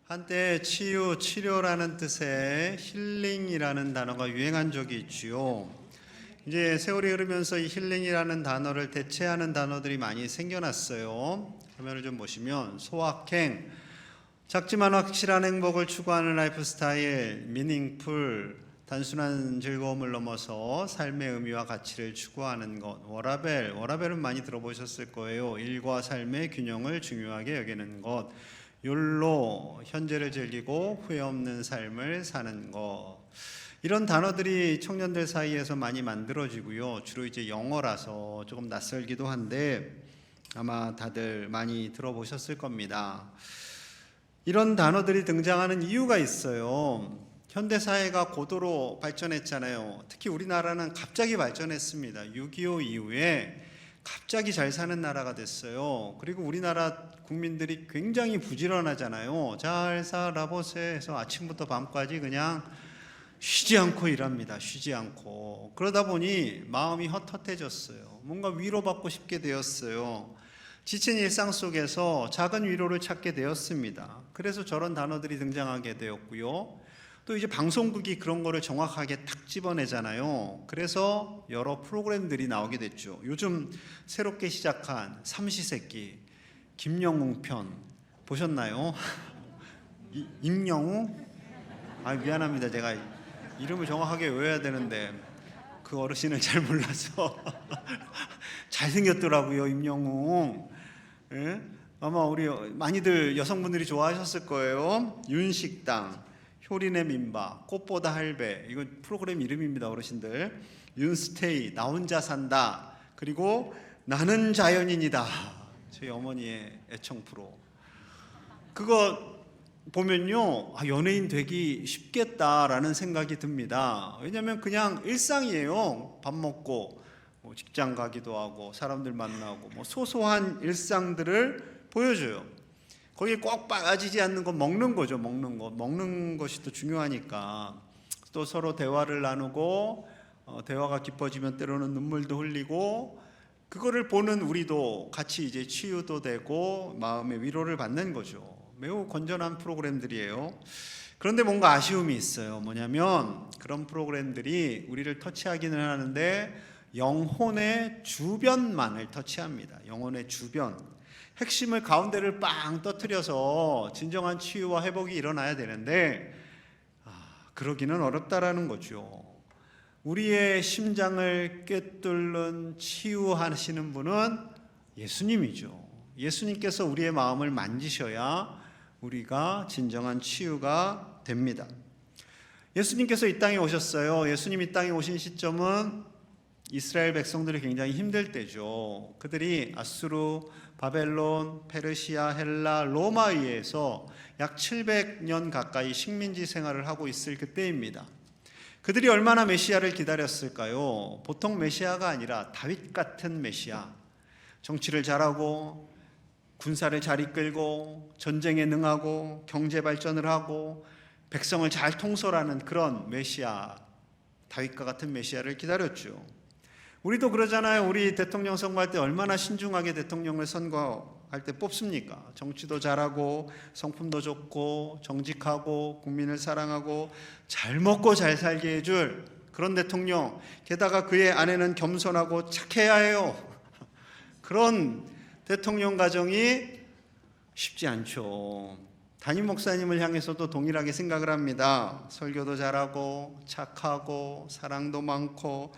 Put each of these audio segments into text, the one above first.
한때 치유, 치료라는 뜻의 힐링이라는 단어가 유행한 적이 있지요. 이제 세월이 흐르면서 이 힐링이라는 단어를 대체하는 단어들이 많이 생겨났어요. 화면을 좀 보시면 소확행, 작지만 확실한 행복을 추구하는 라이프 스타일, 미닝풀, 단순한 즐거움을 넘어서 삶의 의미와 가치를 추구하는 것, 워라벨은 많이 들어보셨을 거예요. 일과 삶의 균형을 중요하게 여기는 것, 욜로, 현재를 즐기고 후회 없는 삶을 사는 것. 이런 단어들이 청년들 사이에서 많이 만들어지고요. 주로 이제 영어라서 조금 낯설기도 한데 아마 다들 많이 들어보셨을 겁니다. 이런 단어들이 등장하는 이유가 있어요. 현대 사회가 고도로 발전했잖아요. 특히 우리나라는 갑자기 발전했습니다. 6.25 이후에 갑자기 잘 사는 나라가 됐어요. 그리고 우리나라 국민들이 굉장히 부지런하잖아요. 잘 살아보세 해서 아침부터 밤까지 그냥 쉬지 않고 일합니다. 쉬지 않고. 그러다 보니 마음이 헛헛해졌어요. 뭔가 위로받고 싶게 되었어요. 지친 일상 속에서 작은 위로를 찾게 되었습니다. 그래서 저런 단어들이 등장하게 되었고요. 또 이제 방송국이 그런 거를 정확하게 딱 집어내잖아요. 그래서 여러 프로그램들이 나오게 됐죠. 요즘 새롭게 시작한 삼시세끼 김영웅 편 보셨나요? 임영웅? 미안합니다. 제가 이름을 정확하게 외워야 되는데 그 어르신을 잘 몰라서 잘생겼더라고요. 임영웅. 예? 아마 우리 많이들 여성분들이 좋아하셨을 거예요. 윤식당, 효린의 민박, 꽃보다 할배, 이건 프로그램 이름입니다. 어르신들. 윤스테이, 나 혼자 산다, 그리고 나는 자연인이다, 저희 어머니의 애청 프로. 그거 보면요, 연예인 되기 쉽겠다라는 생각이 듭니다. 왜냐하면 그냥 일상이에요. 밥 먹고 직장 가기도 하고 사람들 만나고 소소한 일상들을 보여줘요. 거기에 꼭 빠지지 않는 건 먹는 거죠. 먹는 것이 또 중요하니까. 또 서로 대화를 나누고 대화가 깊어지면 때로는 눈물도 흘리고, 그거를 보는 우리도 같이 이제 치유도 되고 마음의 위로를 받는 거죠. 매우 건전한 프로그램들이에요. 그런데 뭔가 아쉬움이 있어요. 뭐냐면 그런 프로그램들이 우리를 터치하기는 하는데 영혼의 주변만을 터치합니다. 영혼의 주변. 핵심을 가운데를 빵 터뜨려서 진정한 치유와 회복이 일어나야 되는데 그러기는 어렵다라는 거죠. 우리의 심장을 꿰뚫는 치유하시는 분은 예수님이죠. 예수님께서 우리의 마음을 만지셔야 우리가 진정한 치유가 됩니다. 예수님께서 이 땅에 오셨어요. 예수님 이 땅에 오신 시점은 이스라엘 백성들이 굉장히 힘들 때죠. 그들이 아수르, 바벨론, 페르시아, 헬라, 로마에 의해서 약 700년 가까이 식민지 생활을 하고 있을 그때입니다. 그들이 얼마나 메시아를 기다렸을까요? 보통 메시아가 아니라 다윗 같은 메시아. 정치를 잘하고 군사를 잘 이끌고 전쟁에 능하고 경제 발전을 하고 백성을 잘 통솔하는 그런 메시아, 다윗과 같은 메시아를 기다렸죠. 우리도 그러잖아요. 우리 대통령 선거할 때 얼마나 신중하게 대통령을 선거할 때 뽑습니까? 정치도 잘하고 성품도 좋고 정직하고 국민을 사랑하고 잘 먹고 잘 살게 해줄 그런 대통령, 게다가 그의 아내는 겸손하고 착해야 해요. 그런 대통령 가정이 쉽지 않죠. 담임 목사님을 향해서도 동일하게 생각을 합니다. 설교도 잘하고 착하고 사랑도 많고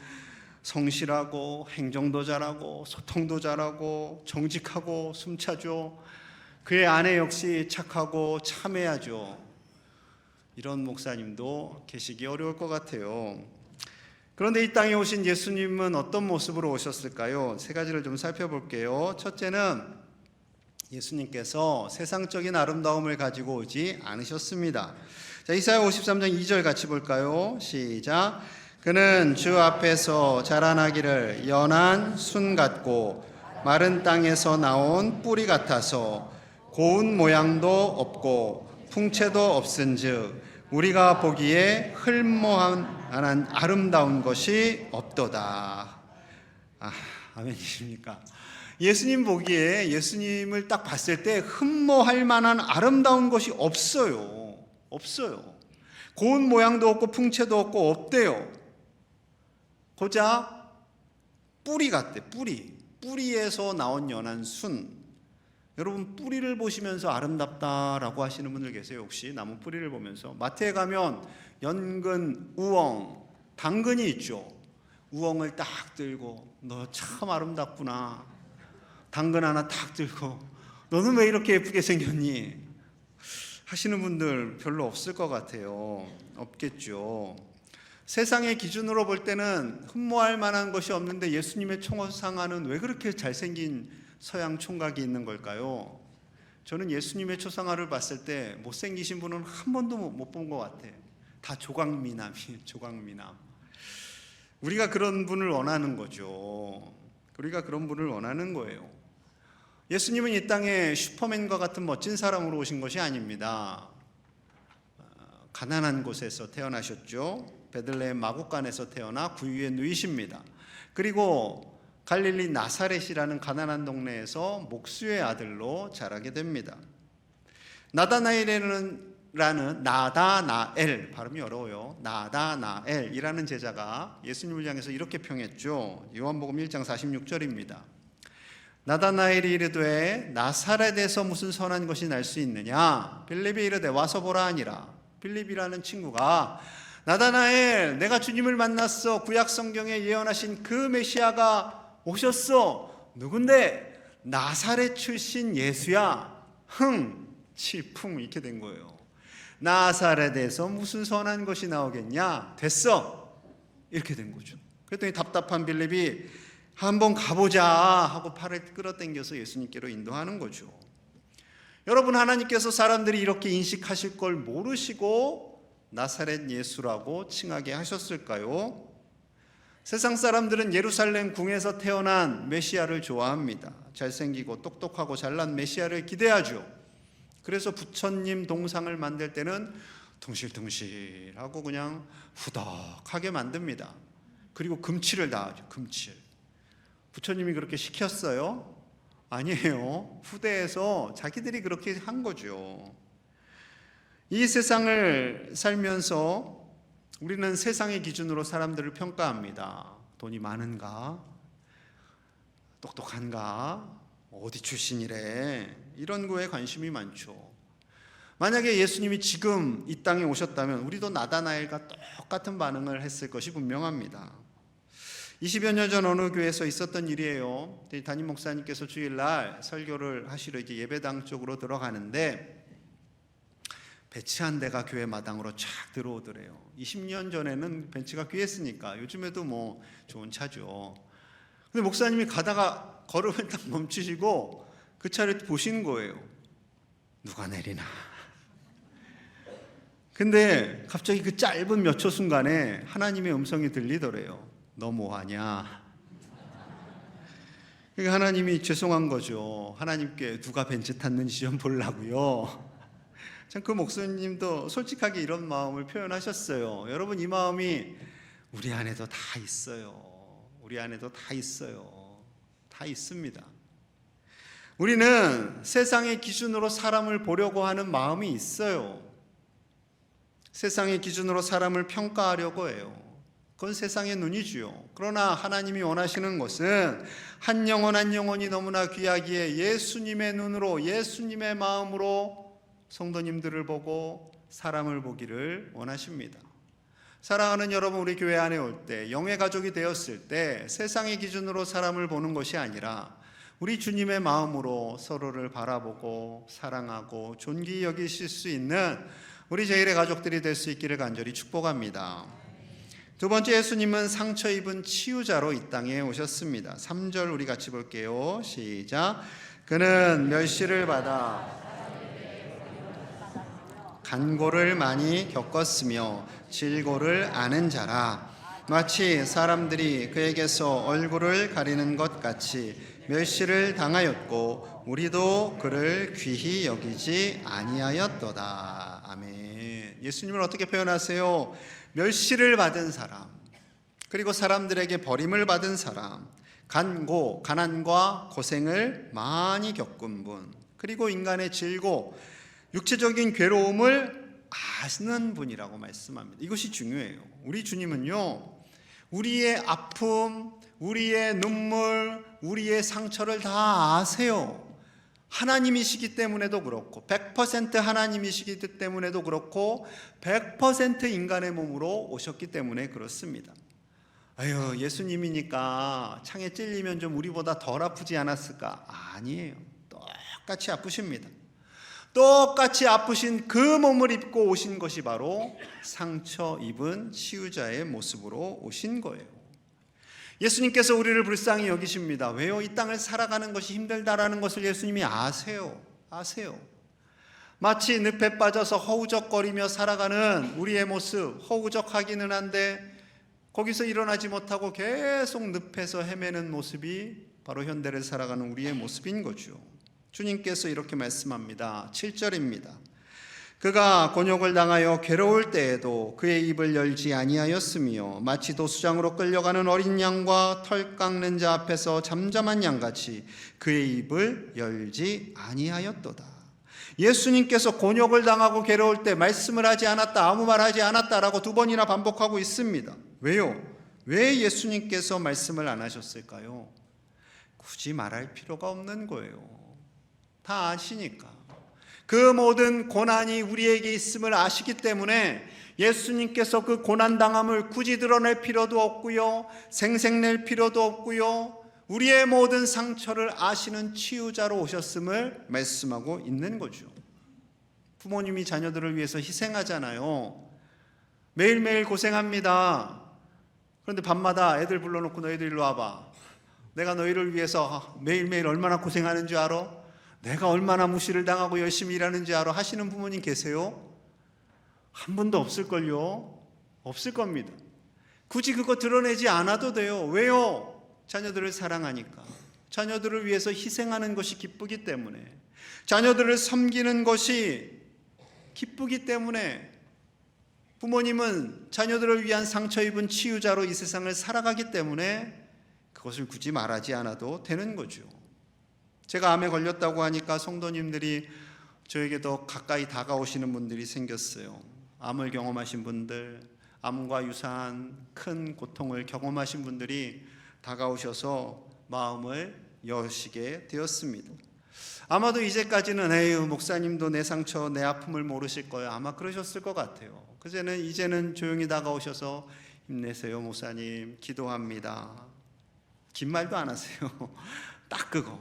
성실하고 행정도 잘하고 소통도 잘하고 정직하고 숨차죠. 그의 아내 역시 착하고 참해야죠. 이런 목사님도 계시기 어려울 것 같아요. 그런데 이 땅에 오신 예수님은 어떤 모습으로 오셨을까요? 세 가지를 좀 살펴볼게요. 첫째는 예수님께서 세상적인 아름다움을 가지고 오지 않으셨습니다. 자, 이사야 53장 2절 같이 볼까요? 시작. 그는 주 앞에서 자라나기를 연한 순 같고 마른 땅에서 나온 뿌리 같아서 고운 모양도 없고 풍채도 없은즉 우리가 보기에 흠모한 아름다운 것이 없도다. 아멘이십니까? 예수님 보기에 예수님을 딱 봤을 때 흠모할 만한 아름다운 것이 없어요. 없어요. 고운 모양도 없고 풍채도 없고 없대요. 고작 뿌리 같대. 뿌리에서 나온 연한 순. 여러분, 뿌리를 보시면서 아름답다라고 하시는 분들 계세요? 혹시 나무 뿌리를 보면서? 마트에 가면 연근, 우엉, 당근이 있죠. 우엉을 딱 들고 너 참 아름답구나. 당근 하나 딱 들고 너는 왜 이렇게 예쁘게 생겼니? 하시는 분들 별로 없을 것 같아요. 없겠죠. 세상의 기준으로 볼 때는 흠모할 만한 것이 없는데 예수님의 초상화는 왜 그렇게 잘생긴 서양 총각이 있는 걸까요? 저는 예수님의 초상화를 봤을 때 못생기신 분은 한 번도 못 본 것 같아요. 다 조각미남이에요. 조각미남. 우리가 그런 분을 원하는 거죠. 우리가 그런 분을 원하는 거예요. 예수님은 이 땅에 슈퍼맨과 같은 멋진 사람으로 오신 것이 아닙니다. 가난한 곳에서 태어나셨죠. 베들레헴 마구간에서 태어나 구유에 누이십니다. 그리고 갈릴리 나사렛이라는 가난한 동네에서 목수의 아들로 자라게 됩니다. 나다나엘, 발음이 어려워요. 나다나엘이라는 제자가 예수님을 향해서 이렇게 평했죠. 요한복음 1장 46절입니다. 나다나엘이 이르되 나사렛에서 무슨 선한 것이 날 수 있느냐? 빌립이 이르되 와서 보라 하니라. 빌립이라는 친구가 나다나엘, 내가 주님을 만났어. 구약 성경에 예언하신 그 메시아가 오셨어. 누군데? 나사렛 출신 예수야. 칠풍 이렇게 된 거예요. 나사렛에서 무슨 선한 것이 나오겠냐? 됐어. 이렇게 된 거죠. 그랬더니 답답한 빌립이 한번 가보자 하고 팔을 끌어당겨서 예수님께로 인도하는 거죠. 여러분, 하나님께서 사람들이 이렇게 인식하실 걸 모르시고 나사렛 예수라고 칭하게 하셨을까요? 세상 사람들은 예루살렘 궁에서 태어난 메시아를 좋아합니다. 잘생기고 똑똑하고 잘난 메시아를 기대하죠. 그래서 부처님 동상을 만들 때는 둥실둥실하고 그냥 후덕하게 만듭니다. 그리고 금칠을 다하죠. 금칠. 부처님이 그렇게 시켰어요? 아니에요. 후대에서 자기들이 그렇게 한 거죠. 이 세상을 살면서 우리는 세상의 기준으로 사람들을 평가합니다. 돈이 많은가? 똑똑한가? 어디 출신이래? 이런 거에 관심이 많죠. 만약에 예수님이 지금 이 땅에 오셨다면 우리도 나다나엘과 똑같은 반응을 했을 것이 분명합니다. 20여 년 전 어느 교회에서 있었던 일이에요. 담임 목사님께서 주일날 설교를 하시러 이제 예배당 쪽으로 들어가는데 벤치 한 대가 교회 마당으로 쫙 들어오더래요. 20년 전에는 벤치가 귀했으니까 요즘에도 뭐 좋은 차죠. 근데 목사님이 가다가 걸음을 딱 멈추시고 그 차를 보신 거예요. 누가 내리나. 근데 갑자기 그 짧은 몇 초 순간에 하나님의 음성이 들리더래요. 너 뭐하냐? 그러니까 하나님이 죄송한 거죠. 하나님께 누가 벤치 탔는지 좀 보려고요. 참 그 목사님도 솔직하게 이런 마음을 표현하셨어요. 여러분, 이 마음이 우리 안에도 다 있어요. 우리 안에도 다 있어요. 다 있습니다. 우리는 세상의 기준으로 사람을 보려고 하는 마음이 있어요. 세상의 기준으로 사람을 평가하려고 해요. 그건 세상의 눈이지요. 그러나 하나님이 원하시는 것은 한 영혼 한 영혼이 너무나 귀하기에 예수님의 눈으로, 예수님의 마음으로 성도님들을 보고 사람을 보기를 원하십니다. 사랑하는 여러분, 우리 교회 안에 올 때, 영의 가족이 되었을 때 세상의 기준으로 사람을 보는 것이 아니라 우리 주님의 마음으로 서로를 바라보고 사랑하고 존귀히 여기실 수 있는 우리 제일의 가족들이 될 수 있기를 간절히 축복합니다. 두 번째, 예수님은 상처 입은 치유자로 이 땅에 오셨습니다. 3절 우리 같이 볼게요. 시작. 그는 멸시를 받아 간고를 많이 겪었으며 질고를 아는 자라. 마치 사람들이 그에게서 얼굴을 가리는 것 같이 멸시를 당하였고 우리도 그를 귀히 여기지 아니하였도다. 아멘. 예수님을 어떻게 표현하세요? 멸시를 받은 사람, 그리고 사람들에게 버림을 받은 사람, 가난과 고생을 많이 겪은 분, 그리고 인간의 질고 육체적인 괴로움을 아시는 분이라고 말씀합니다. 이것이 중요해요. 우리 주님은요, 우리의 아픔, 우리의 눈물, 우리의 상처를 다 아세요. 하나님이시기 때문에도 그렇고 100% 하나님이시기 때문에도 그렇고 100% 인간의 몸으로 오셨기 때문에 그렇습니다. 아유, 예수님이니까 창에 찔리면 좀 우리보다 덜 아프지 않았을까? 아니에요. 똑같이 아프십니다. 똑같이 아프신 그 몸을 입고 오신 것이 바로 상처 입은 치유자의 모습으로 오신 거예요. 예수님께서 우리를 불쌍히 여기십니다. 왜요? 이 땅을 살아가는 것이 힘들다라는 것을 예수님이 아세요. 마치 늪에 빠져서 허우적거리며 살아가는 우리의 모습, 허우적하기는 한데 거기서 일어나지 못하고 계속 늪에서 헤매는 모습이 바로 현대를 살아가는 우리의 모습인 거죠. 주님께서 이렇게 말씀합니다. 7절입니다. 그가 곤욕을 당하여 괴로울 때에도 그의 입을 열지 아니하였으며 마치 도수장으로 끌려가는 어린 양과 털 깎는 자 앞에서 잠잠한 양같이 그의 입을 열지 아니하였도다. 예수님께서 곤욕을 당하고 괴로울 때 말씀을 하지 않았다, 아무 말 하지 않았다라고 2번이나 반복하고 있습니다. 왜요? 왜 예수님께서 말씀을 안 하셨을까요? 굳이 말할 필요가 없는 거예요. 다 아시니까. 그 모든 고난이 우리에게 있음을 아시기 때문에 예수님께서 그 고난당함을 굳이 드러낼 필요도 없고요, 생색낼 필요도 없고요, 우리의 모든 상처를 아시는 치유자로 오셨음을 말씀하고 있는 거죠. 부모님이 자녀들을 위해서 희생하잖아요. 매일매일 고생합니다. 그런데 밤마다 애들 불러놓고 너희들 일로 와봐. 내가 너희를 위해서 매일매일 얼마나 고생하는 줄 알아? 내가 얼마나 무시를 당하고 열심히 일하는지 알아? 하시는 부모님 계세요? 한 분도 없을걸요? 없을 겁니다. 굳이 그거 드러내지 않아도 돼요. 왜요? 자녀들을 사랑하니까. 자녀들을 위해서 희생하는 것이 기쁘기 때문에, 자녀들을 섬기는 것이 기쁘기 때문에 부모님은 자녀들을 위한 상처 입은 치유자로 이 세상을 살아가기 때문에 그것을 굳이 말하지 않아도 되는 거죠. 제가 암에 걸렸다고 하니까 성도님들이 저에게 더 가까이 다가오시는 분들이 생겼어요. 암을 경험하신 분들, 암과 유사한 큰 고통을 경험하신 분들이 다가오셔서 마음을 여시게 되었습니다. 아마도 이제까지는 에휴, 목사님도 내 상처, 내 아픔을 모르실 거예요. 아마 그러셨을 것 같아요. 이제는 조용히 다가오셔서 힘내세요, 목사님. 기도합니다. 긴 말도 안 하세요. 딱 그거.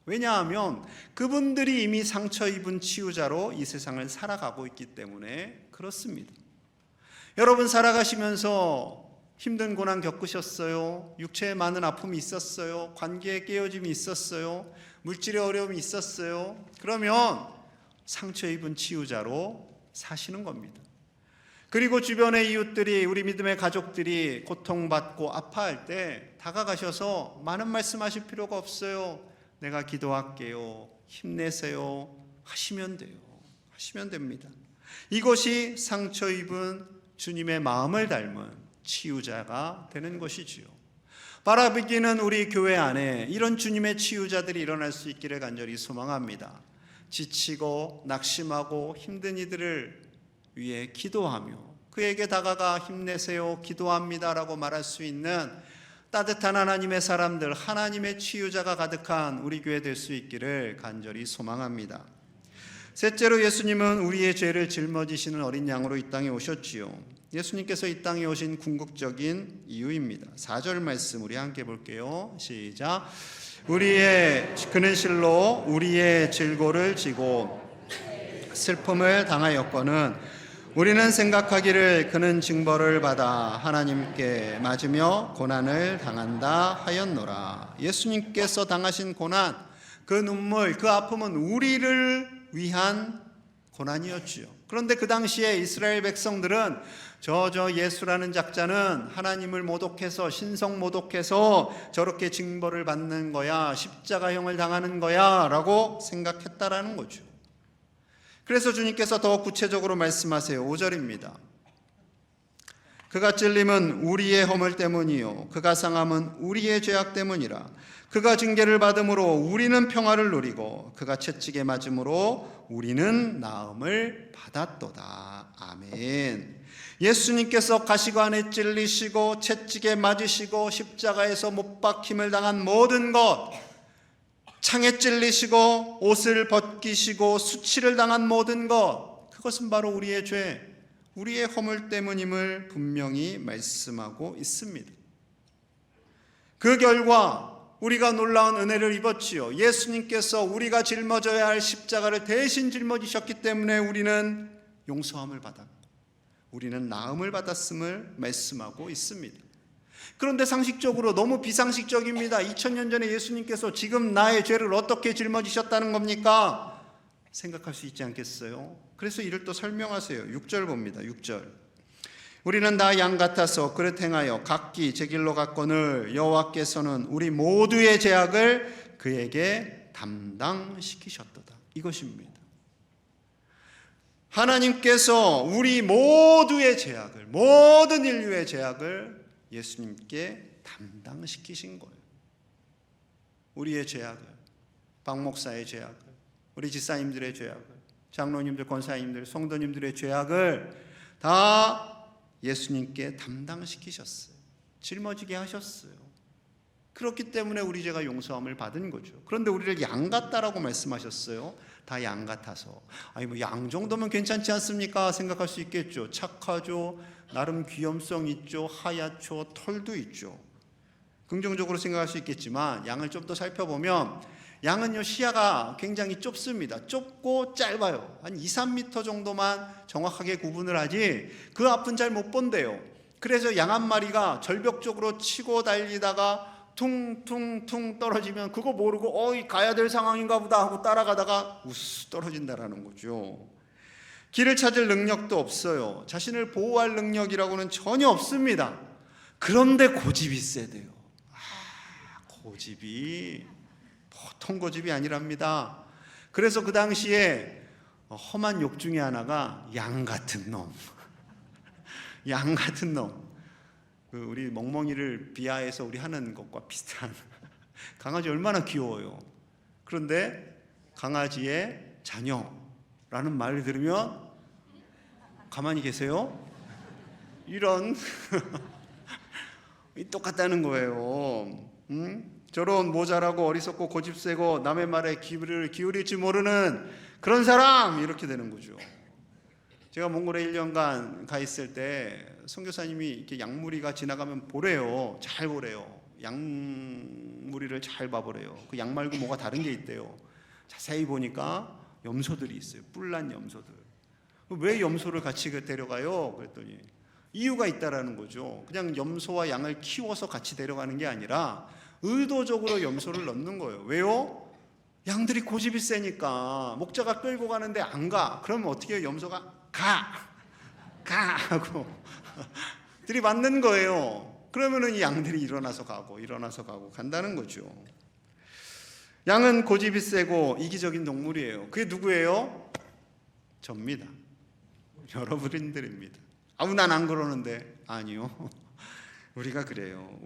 왜냐하면 그분들이 이미 상처 입은 치유자로 이 세상을 살아가고 있기 때문에 그렇습니다. 여러분 살아가시면서 힘든 고난 겪으셨어요? 육체에 많은 아픔이 있었어요? 관계에 깨어짐이 있었어요? 물질의 어려움이 있었어요? 그러면 상처 입은 치유자로 사시는 겁니다. 그리고 주변의 이웃들이, 우리 믿음의 가족들이 고통받고 아파할 때 다가가셔서 많은 말씀하실 필요가 없어요. 내가 기도할게요, 힘내세요 하시면 돼요. 하시면 됩니다. 이것이 상처 입은 주님의 마음을 닮은 치유자가 되는 것이지요. 바라보기는 우리 교회 안에 이런 주님의 치유자들이 일어날 수 있기를 간절히 소망합니다. 지치고 낙심하고 힘든 이들을 위해 기도하며 그에게 다가가 힘내세요, 기도합니다라고 말할 수 있는 따뜻한 하나님의 사람들, 하나님의 치유자가 가득한 우리 교회 될 수 있기를 간절히 소망합니다. 셋째로, 예수님은 우리의 죄를 짊어지시는 어린 양으로 이 땅에 오셨지요. 예수님께서 이 땅에 오신 궁극적인 이유입니다. 4절 말씀 우리 함께 볼게요. 시작. 그는 실로 우리의 질고를 지고 슬픔을 당하였거늘 우리는 생각하기를 그는 징벌을 받아 하나님께 맞으며 고난을 당한다 하였노라. 예수님께서 당하신 고난, 그 눈물, 그 아픔은 우리를 위한 고난이었지요. 그런데 그 당시에 이스라엘 백성들은 저 예수라는 작자는 하나님을 모독해서, 신성 모독해서 저렇게 징벌을 받는 거야, 십자가형을 당하는 거야 라고 생각했다라는 거죠. 그래서 주님께서 더 구체적으로 말씀하세요. 5절입니다. 그가 찔림은 우리의 허물 때문이요 그가 상함은 우리의 죄악 때문이라. 그가 징계를 받음으로 우리는 평화를 누리고 그가 채찍에 맞음으로 우리는 나음을 받았도다. 아멘. 예수님께서 가시관에 찔리시고 채찍에 맞으시고 십자가에서 못 박힘을 당한 모든 것, 창에 찔리시고 옷을 벗기시고 수치를 당한 모든 것, 그것은 바로 우리의 죄, 우리의 허물 때문임을 분명히 말씀하고 있습니다. 그 결과 우리가 놀라운 은혜를 입었지요. 예수님께서 우리가 짊어져야 할 십자가를 대신 짊어지셨기 때문에 우리는 용서함을 받았고 우리는 나음을 받았음을 말씀하고 있습니다. 그런데 상식적으로 너무 비상식적입니다. 2000년 전에 예수님께서 지금 나의 죄를 어떻게 짊어지셨다는 겁니까? 생각할 수 있지 않겠어요? 그래서 이를 또 설명하세요. 6절 봅니다. 6절. 우리는 다 양 같아서 그릇 행하여 각기 제 길로 갔거늘 여호와께서는 우리 모두의 죄악을 그에게 담당시키셨도다. 이것입니다. 하나님께서 우리 모두의 죄악을, 모든 인류의 죄악을 예수님께 담당시키신 거예요. 우리의 죄악을, 박 목사의 죄악을, 우리 집사님들의 죄악을, 장로님들, 권사님들, 성도님들의 죄악을 다 예수님께 담당시키셨어요. 짊어지게 하셨어요. 그렇기 때문에 우리 죄가 용서함을 받은 거죠. 그런데 우리를 양 같다라고 말씀하셨어요. 다 양 같아서. 아니 뭐 양 정도면 괜찮지 않습니까? 생각할 수 있겠죠. 착하죠. 나름 귀염성 있죠. 하얗죠. 털도 있죠. 긍정적으로 생각할 수 있겠지만 양을 좀 더 살펴보면 양은요 시야가 굉장히 좁습니다. 좁고 짧아요. 한 2, 3m 정도만 정확하게 구분을 하지 그 앞은 잘 못 본대요. 그래서 양 한 마리가 절벽적으로 치고 달리다가 퉁퉁퉁 떨어지면 그거 모르고 가야 될 상황인가 보다 하고 따라가다가 우스 떨어진다라는 거죠. 길을 찾을 능력도 없어요. 자신을 보호할 능력이라고는 전혀 없습니다. 그런데 고집이 세대요. 고집이 보통 고집이 아니랍니다. 그래서 그 당시에 험한 욕 중에 하나가 양 같은 놈. 양 같은 놈. 우리 멍멍이를 비하해서 우리 하는 것과 비슷한. 강아지 얼마나 귀여워요. 그런데 강아지의 자녀라는 말을 들으면 가만히 계세요? 이런 똑같다는 거예요. 저런 모자라고 어리석고 고집세고 남의 말에 귀를 기울일지 모르는 그런 사람, 이렇게 되는 거죠. 제가 몽골에 1년간 가 있을 때 선교사님이 이렇게 양무리가 지나가면 보래요. 잘 보래요. 양무리를 잘 봐보래요. 그 양 말고 뭐가 다른 게 있대요. 자세히 보니까 염소들이 있어요. 뿔난 염소들. 왜 염소를 같이 데려가요? 그랬더니 이유가 있다라는 거죠. 그냥 염소와 양을 키워서 같이 데려가는 게 아니라 의도적으로 염소를 넣는 거예요. 왜요? 양들이 고집이 세니까 목자가 끌고 가는데 안 가. 그러면 어떻게 해요? 염소가 가 하고 들이받는 거예요. 그러면은 이 양들이 일어나서 가고 간다는 거죠. 양은 고집이 세고 이기적인 동물이에요. 그게 누구예요? 접니다. 여러분들입니다. 난 안 그러는데. 아니요. 우리가 그래요.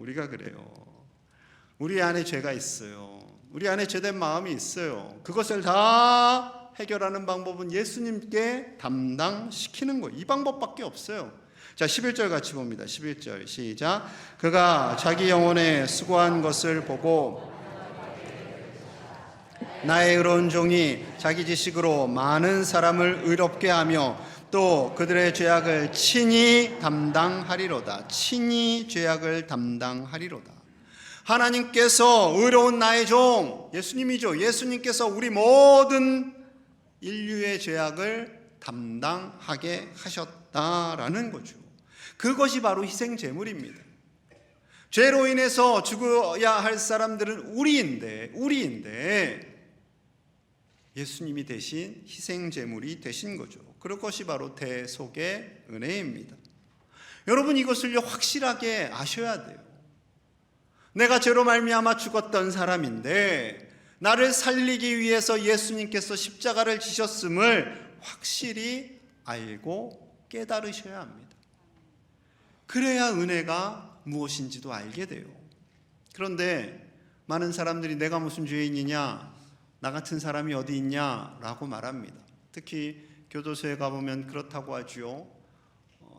우리 안에 죄가 있어요. 우리 안에 죄된 마음이 있어요. 그것을 다 해결하는 방법은 예수님께 담당시키는 거예요. 이 방법밖에 없어요. 자, 11절 같이 봅니다. 11절 시작. 그가 자기 영혼에 수고한 것을 보고 나의 의로운 종이 자기 지식으로 많은 사람을 의롭게 하며 또 그들의 죄악을 친히 담당하리로다. 친히 죄악을 담당하리로다. 하나님께서 의로운 나의 종, 예수님이죠. 예수님께서 우리 모든 인류의 죄악을 담당하게 하셨다라는 거죠. 그것이 바로 희생제물입니다. 죄로 인해서 죽어야 할 사람들은 우리인데 예수님이 대신 희생제물이 되신 거죠. 그것이 바로 대속의 은혜입니다. 여러분, 이것을요 확실하게 아셔야 돼요. 내가 죄로 말미암아 죽었던 사람인데 나를 살리기 위해서 예수님께서 십자가를 지셨음을 확실히 알고 깨달으셔야 합니다. 그래야 은혜가 무엇인지도 알게 돼요. 그런데 많은 사람들이 내가 무슨 죄인이냐, 나 같은 사람이 어디 있냐 라고 말합니다. 특히 교도소에 가보면 그렇다고 하죠.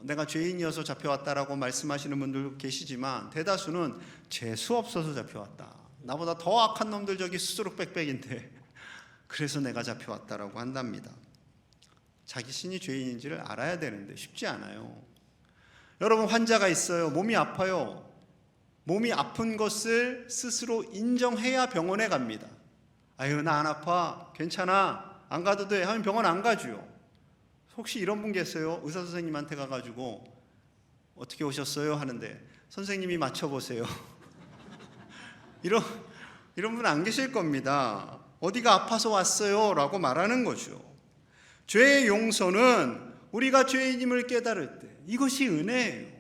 내가 죄인이어서 잡혀왔다라고 말씀하시는 분들 계시지만 대다수는 재수 없어서 잡혀왔다. 나보다 더 악한 놈들 저기 수두룩 빽빽인데 그래서 내가 잡혀왔다라고 한답니다. 자기 신이 죄인인지를 알아야 되는데 쉽지 않아요. 여러분, 환자가 있어요. 몸이 아파요. 몸이 아픈 것을 스스로 인정해야 병원에 갑니다. 아유, 나 안 아파, 괜찮아, 안 가도 돼 하면 병원 안 가죠. 혹시 이런 분 계세요? 의사 선생님한테 가가지고 어떻게 오셨어요? 하는데 선생님이 맞춰보세요. 이런 분 안 계실 겁니다. 어디가 아파서 왔어요 라고 말하는 거죠. 죄의 용서는 우리가 죄인임을 깨달을 때, 이것이 은혜예요.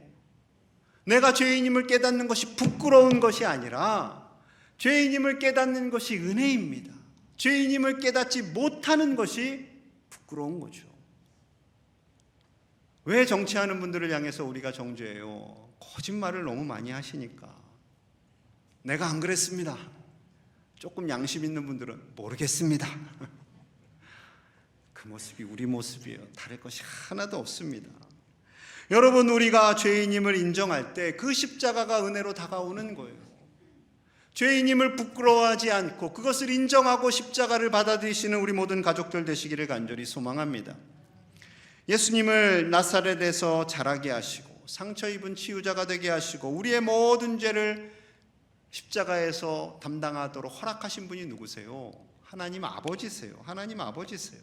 내가 죄인임을 깨닫는 것이 부끄러운 것이 아니라 죄인임을 깨닫는 것이 은혜입니다. 죄인임을 깨닫지 못하는 것이 부끄러운 거죠. 왜 정치하는 분들을 향해서 우리가 정죄해요? 거짓말을 너무 많이 하시니까. 내가 안 그랬습니다. 조금 양심 있는 분들은 모르겠습니다. 그 모습이 우리 모습이에요. 다를 것이 하나도 없습니다. 여러분, 우리가 죄인임을 인정할 때 그 십자가가 은혜로 다가오는 거예요. 죄인임을 부끄러워하지 않고 그것을 인정하고 십자가를 받아들이시는 우리 모든 가족들 되시기를 간절히 소망합니다. 예수님을 나사렛에서 자라게 하시고 상처 입은 치유자가 되게 하시고 우리의 모든 죄를 십자가에서 담당하도록 허락하신 분이 누구세요? 하나님 아버지세요. 하나님 아버지세요.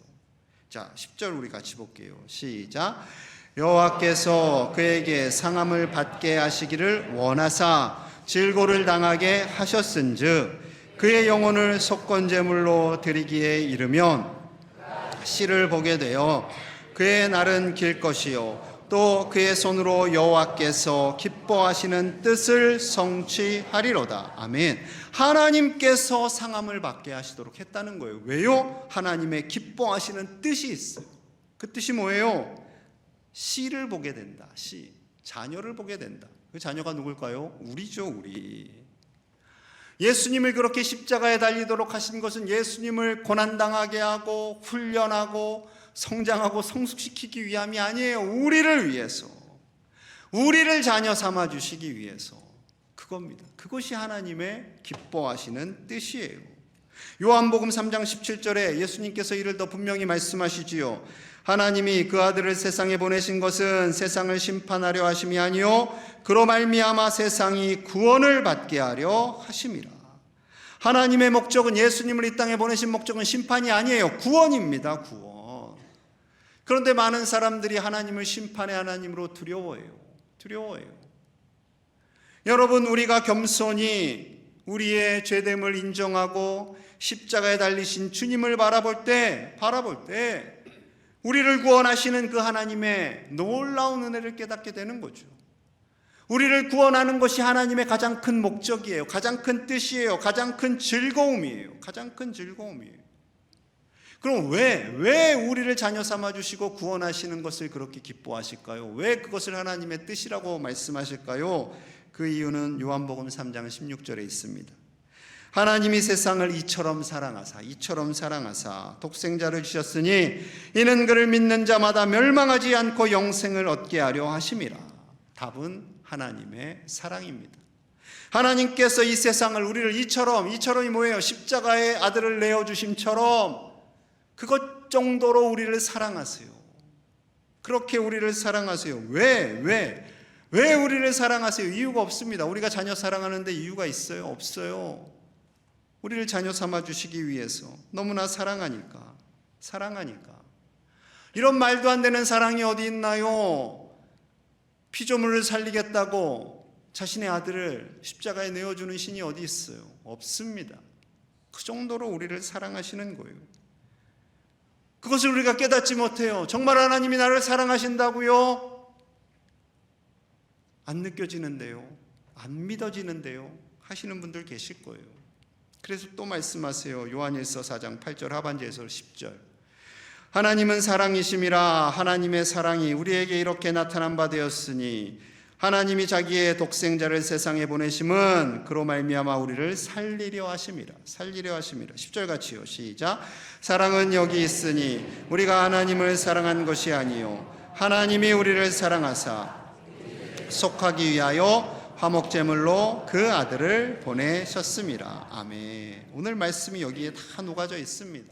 자, 10절 우리 같이 볼게요. 시작. 여호와께서 그에게 상함을 받게 하시기를 원하사 질고를 당하게 하셨은즉 그의 영혼을 속건제물로 드리기에 이르면 씨를 보게 되어 그의 날은 길 것이요 또 그의 손으로 여호와께서 기뻐하시는 뜻을 성취하리로다. 아멘. 하나님께서 상함을 받게 하시도록 했다는 거예요. 왜요? 하나님의 기뻐하시는 뜻이 있어요. 그 뜻이 뭐예요? 씨를 보게 된다. 씨, 자녀를 보게 된다. 그 자녀가 누굴까요? 우리죠, 우리. 예수님을 그렇게 십자가에 달리도록 하신 것은 예수님을 고난당하게 하고 훈련하고 성장하고 성숙시키기 위함이 아니에요. 우리를 위해서, 우리를 자녀 삼아 주시기 위해서, 그겁니다. 그것이 하나님의 기뻐하시는 뜻이에요. 요한복음 3장 17절에 예수님께서 이를 더 분명히 말씀하시지요. 하나님이 그 아들을 세상에 보내신 것은 세상을 심판하려 하심이 아니요 그로 말미암아 세상이 구원을 받게 하려 하심이라. 하나님의 목적은, 예수님을 이 땅에 보내신 목적은 심판이 아니에요. 구원입니다. 구원. 그런데 많은 사람들이 하나님을 심판의 하나님으로 두려워해요. 여러분, 우리가 겸손히 우리의 죄됨을 인정하고 십자가에 달리신 주님을 바라볼 때 우리를 구원하시는 그 하나님의 놀라운 은혜를 깨닫게 되는 거죠. 우리를 구원하는 것이 하나님의 가장 큰 목적이에요. 가장 큰 뜻이에요. 가장 큰 즐거움이에요. 그럼 왜 우리를 자녀 삼아 주시고 구원하시는 것을 그렇게 기뻐하실까요? 왜 그것을 하나님의 뜻이라고 말씀하실까요? 그 이유는 요한복음 3장 16절에 있습니다. 하나님이 세상을 이처럼 사랑하사 독생자를 주셨으니 이는 그를 믿는 자마다 멸망하지 않고 영생을 얻게 하려 하심이라. 답은 하나님의 사랑입니다. 하나님께서 이 세상을, 우리를 이처럼이 뭐예요? 십자가의 아들을 내어주심처럼 그것 정도로 우리를 사랑하세요. 그렇게 우리를 사랑하세요. 왜 우리를 사랑하세요? 이유가 없습니다. 우리가 자녀 사랑하는데 이유가 있어요? 없어요. 우리를 자녀 삼아 주시기 위해서 너무나 사랑하니까. 이런 말도 안 되는 사랑이 어디 있나요? 피조물을 살리겠다고 자신의 아들을 십자가에 내어주는 신이 어디 있어요? 없습니다. 그 정도로 우리를 사랑하시는 거예요. 그것을 우리가 깨닫지 못해요. 정말 하나님이 나를 사랑하신다고요? 안 느껴지는데요, 안 믿어지는데요 하시는 분들 계실 거예요. 그래서 또 말씀하세요. 요한일서 4장 8절 하반절에서 10절. 하나님은 사랑이심이라 하나님의 사랑이 우리에게 이렇게 나타난 바 되었으니 하나님이 자기의 독생자를 세상에 보내심은 그로 말미암아 우리를 살리려 하심이라. 10절 같이요. 시작. 사랑은 여기 있으니 우리가 하나님을 사랑한 것이 아니요 하나님이 우리를 사랑하사 속하기 위하여 화목제물로 그 아들을 보내셨음이라. 아멘. 오늘 말씀이 여기에 다 녹아져 있습니다.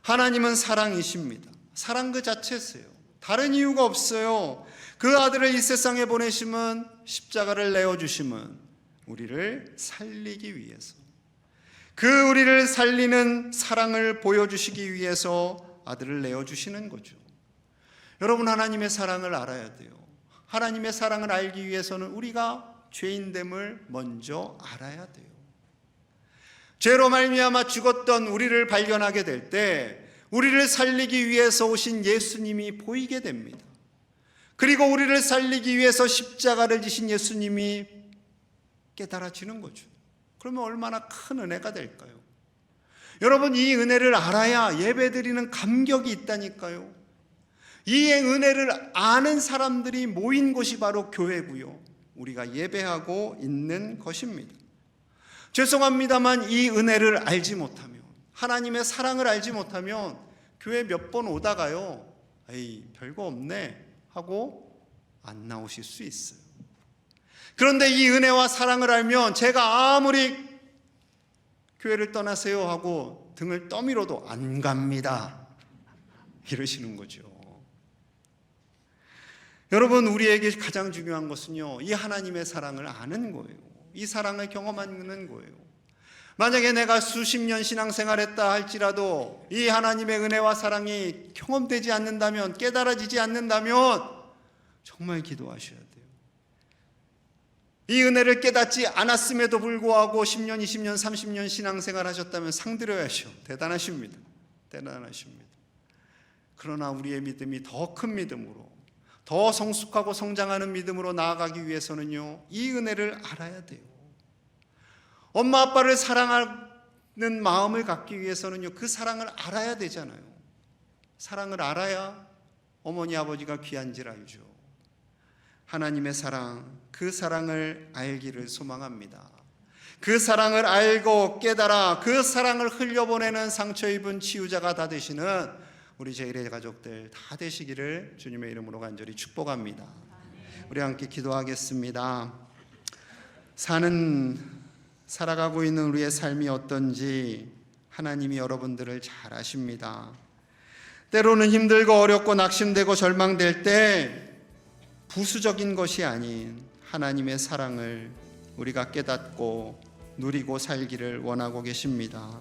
하나님은 사랑이십니다. 사랑 그 자체세요. 다른 이유가 없어요. 그 아들을 이 세상에 보내심은, 십자가를 내어주심은 우리를 살리기 위해서, 그 우리를 살리는 사랑을 보여주시기 위해서 아들을 내어주시는 거죠. 여러분, 하나님의 사랑을 알아야 돼요. 하나님의 사랑을 알기 위해서는 우리가 죄인됨을 먼저 알아야 돼요. 죄로 말미암아 죽었던 우리를 발견하게 될 때 우리를 살리기 위해서 오신 예수님이 보이게 됩니다. 그리고 우리를 살리기 위해서 십자가를 지신 예수님이 깨달아지는 거죠. 그러면 얼마나 큰 은혜가 될까요? 여러분, 이 은혜를 알아야 예배드리는 감격이 있다니까요. 이 은혜를 아는 사람들이 모인 곳이 바로 교회고요, 우리가 예배하고 있는 것입니다. 죄송합니다만 이 은혜를 알지 못하면, 하나님의 사랑을 알지 못하면 교회 몇 번 오다가요, 에이 별거 없네 하고 안 나오실 수 있어요. 그런데 이 은혜와 사랑을 알면 제가 아무리 교회를 떠나세요 하고 등을 떠밀어도 안 갑니다 이러시는 거죠. 여러분, 우리에게 가장 중요한 것은요, 이 하나님의 사랑을 아는 거예요. 이 사랑을 경험하는 거예요. 만약에 내가 수십 년 신앙생활했다 할지라도 이 하나님의 은혜와 사랑이 경험되지 않는다면, 깨달아지지 않는다면 정말 기도하셔야 돼요. 이 은혜를 깨닫지 않았음에도 불구하고 10년, 20년, 30년 신앙생활 하셨다면 상드려야죠. 대단하십니다. 대단하십니다. 그러나 우리의 믿음이 더 큰 믿음으로, 더 성숙하고 성장하는 믿음으로 나아가기 위해서는요, 이 은혜를 알아야 돼요. 엄마 아빠를 사랑하는 마음을 갖기 위해서는요, 그 사랑을 알아야 되잖아요. 사랑을 알아야 어머니 아버지가 귀한지를 알죠. 하나님의 사랑, 그 사랑을 알기를 소망합니다. 그 사랑을 알고 깨달아 그 사랑을 흘려보내는 상처 입은 치유자가 다 되시는 우리 제1의 가족들 다 되시기를 주님의 이름으로 간절히 축복합니다. 우리 함께 기도하겠습니다. 살아가고 있는 우리의 삶이 어떤지 하나님이 여러분들을 잘 아십니다. 때로는 힘들고 어렵고 낙심되고 절망될 때 부수적인 것이 아닌 하나님의 사랑을 우리가 깨닫고 누리고 살기를 원하고 계십니다.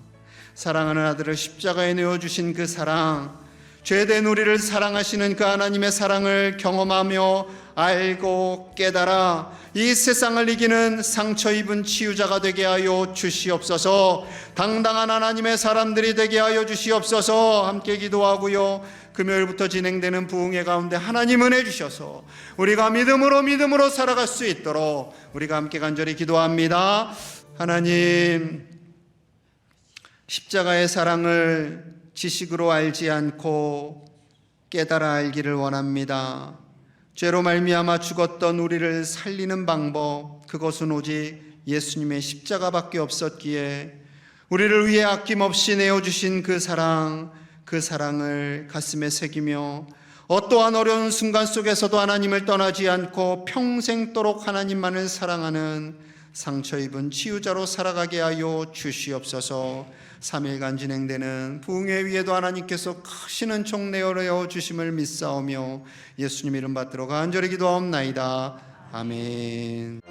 사랑하는 아들을 십자가에 내어주신 그 사랑, 죄된 우리를 사랑하시는 그 하나님의 사랑을 경험하며 알고 깨달아 이 세상을 이기는 상처 입은 치유자가 되게 하여 주시옵소서. 당당한 하나님의 사람들이 되게 하여 주시옵소서. 함께 기도하고요, 금요일부터 진행되는 부흥회 가운데 하나님 은혜 주셔서 우리가 믿음으로 살아갈 수 있도록 우리가 함께 간절히 기도합니다. 하나님, 십자가의 사랑을 지식으로 알지 않고 깨달아 알기를 원합니다. 죄로 말미암아 죽었던 우리를 살리는 방법, 그것은 오직 예수님의 십자가밖에 없었기에 우리를 위해 아낌없이 내어주신 그 사랑을 가슴에 새기며 어떠한 어려운 순간 속에서도 하나님을 떠나지 않고 평생도록 하나님만을 사랑하는 상처 입은 치유자로 살아가게 하여 주시옵소서. 3일간 진행되는 부흥회 위에도 하나님께서 크신 은총 내어 주심을 믿사오며 예수님 이름 받들어 간절히 기도하옵나이다. 아멘.